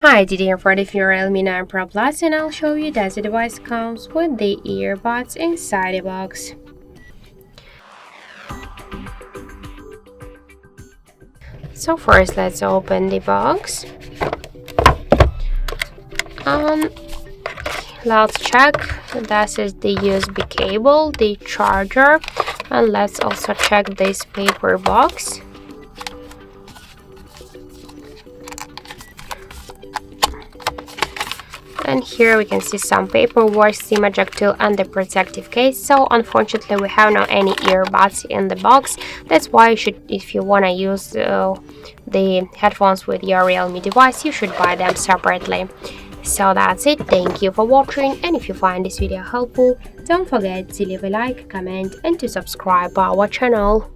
Hi, today here for the Realme 9 Pro Plus, and I'll show you that the device comes with the earbuds inside the box. So first, let's open the box. Let's check. This is the USB cable, the charger, and let's also check this paper box. And here we can see some paperwork, SIM ejector, and the protective case. So unfortunately, we have no any earbuds in the box. That's why if you want to use the headphones with your Realme device, you should buy them separately. So that's it. Thank you for watching, and if you find this video helpful, don't forget to leave a like, comment, and to subscribe our channel.